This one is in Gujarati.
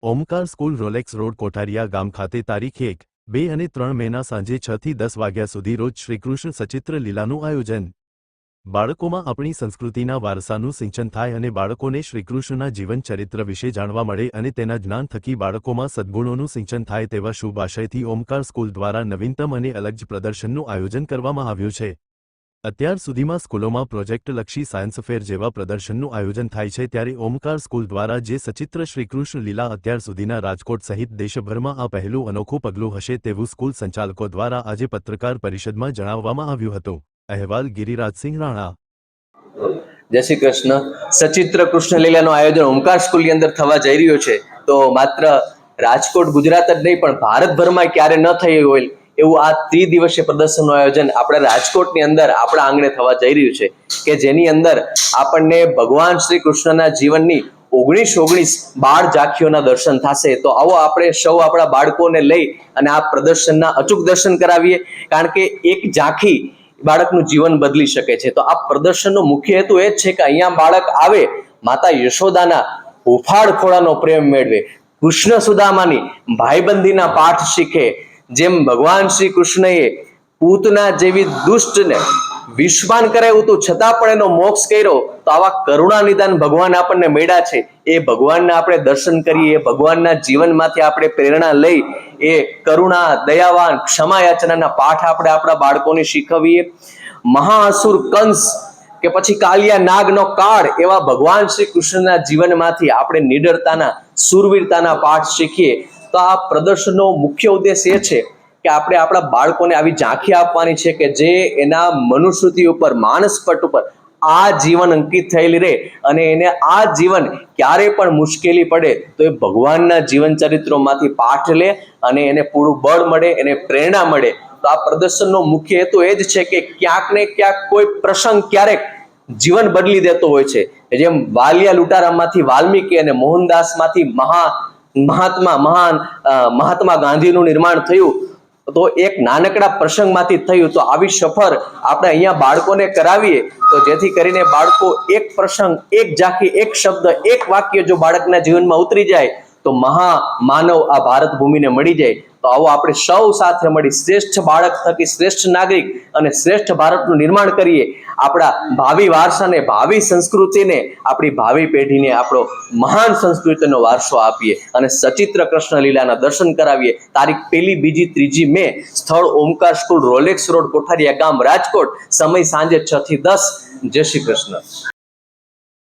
ઓમકાર સ્કૂલ રોલેક્સ રોડ કોઠારિયા ગામ ખાતે તારીખ 1, 2 અને 3 મેના સાંજે 6 થી 10 વાગ્યા સુધી રોજ શ્રીકૃષ્ણ સચિત્ર લીલાનું આયોજન। બાળકોમાં આપણી સંસ્કૃતિના વારસાનું સિંચન થાય અને બાળકોને શ્રીકૃષ્ણના જીવન ચરિત્ર વિશે જાણવા મળે અને તેના જ્ઞાન થકી બાળકોમાં સદ્ગુણોનું સિંચન થાય તેવા શુભ આશયથી ઓમકાર સ્કૂલ દ્વારા નવીનતમ અને અલગ જ પ્રદર્શનનું આયોજન કરવામાં આવ્યું છે। અત્યાર સુધીમાં સ્કૂલોમાં પ્રોજેક્ટલક્ષી સાયન્સ ફેર જેવા પ્રદર્શનનું આયોજન થાય છે, ત્યારે ઓમકાર સ્કૂલ દ્વારા જે સચિત્ર શ્રીકૃષ્ણ લીલા અત્યાર સુધીના રાજકોટ સહિત દેશભરમાં આ પહેલું અનોખું પગલું હશે તેવું સ્કૂલ સંચાલકો દ્વારા આજે પત્રકાર પરિષદમાં જણાવવામાં આવ્યું હતું। અહેવાલ ગિરિરાજસિંહ રાણા। જય શ્રી કૃષ્ણ। સચિત્ર કૃષ્ણ લીલાનું આયોજન ઓમકાર સ્કૂલની અંદર થવા જઈ રહ્યું છે, તો માત્ર રાજકોટ ગુજરાત જ નહીં પણ ભારતભરમાં ક્યારે ન થયું હોય એવું આ ત્રિદિવસીય પ્રદર્શનનું આયોજન આપણા રાજકોટની અંદર આપણા આંગણે થવા જઈ રહ્યું છે, કે જેની અંદર આપણને ભગવાન શ્રી કૃષ્ણના જીવનની 19 બાળ ઝાંખીઓના દર્શન થશે। તો આવો આપણે સૌ આપણા બાળકોને લઈ અને આ પ્રદર્શનના અચૂક દર્શન કરાવીએ, કારણ કે એક ઝાંખી બાળકનું જીવન બદલી શકે છે। તો આ પ્રદર્શનનો મુખ્ય હેતુ એ જ છે કે અહીંયા બાળક આવે, માતા યશોદાના હુંફાળ ખોળાનો પ્રેમ મેળવે, કૃષ્ણ સુદામાની ભાઈબંધીના પાઠ શીખે। જેમ ભગવાન શ્રી કૃષ્ણએ પૂતના જેવી દુષ્ટને વિષપાન કરાવ્યું હતું છતાં પણ એનો મોક્ષ કર્યો, તો આવા કરુણા નિદાન ભગવાન આપણને મળ્યા છે। એ ભગવાનના આપણે દર્શન કરીએ, ભગવાનના જીવનમાંથી આપણે પ્રેરણા લઈ એ કરુણા, દયાવાન, ક્ષમા યાચનાના પાઠ આપણે આપણા બાળકોને શીખવીએ। મહાઅસુર કંસ કે પછી કાલિયા નાગનો કાળ એવા ભગવાન શ્રી કૃષ્ણના જીવનમાંથી આપણે નિડરતાના, શૂરવીરતાના પાઠ શીખીએ। તો આ પ્રદર્શનનો મુખ્ય ઉદ્દેશ એ છે કે આપણે આપણા બાળકોને આવી ઝાંખી આપવાની છે કે જે એના મનુસ્મૃતિ ઉપર, માનસપટ ઉપર આ જીવન અંકિત થયેલી રહે અને એને આ જીવન ક્યારે પણ મુશ્કેલી પડે તો એ ભગવાનના જીવન ચરિત્રોમાંથી પાઠ લે અને એને પૂરું બળ મળે, એને પ્રેરણા મળે। તો આ પ્રદર્શનનો મુખ્ય હેતુ એ જ છે કે ક્યાંક ને ક્યાંક કોઈ પ્રસંગ ક્યારેક જીવન બદલી દેતો હોય છે। જેમ વાલિયા લૂંટારામાંથી વાલ્મીકી અને મોહનદાસમાંથી મહાત્મા ગાંધીનું નિર્માણ થયું, તો એક નાનકડા પ્રસંગમાંથી થયું। તો આવી સફર આપણે અહીંયા બાળકોને કરાવીએ તો જેથી કરીને બાળકો એક પ્રસંગ, એક ઝાંખી, એક શબ્દ, એક વાક્ય જો બાળકના જીવનમાં ઉતરી જાય તો મહામાનવ આ ભારત ભૂમિને મળી જાય। તો આવો આપણે સૌ સાથે મળી શ્રેષ્ઠ બાળક થકી શ્રેષ્ઠ નાગરિક અને શ્રેષ્ઠ ભારતનું નિર્માણ કરીએ। આપણા ભાવિ વારસાને, ભાવિ સંસ્કૃતિને, આપણી ભાવિ પેઢીને આપણો મહાન સંસ્કૃતિનો વારસો આપીએ અને સચિત્ર કૃષ્ણ લીલાના દર્શન કરાવીએ। તારીખ 1, 2, 3 મે, સ્થળ ઓમકાર સ્કૂલ, રોલેક્સ રોડ, કોઠારિયા ગામ, રાજકોટ। સમય સાંજે 6 થી 10। જય શ્રી કૃષ્ણ।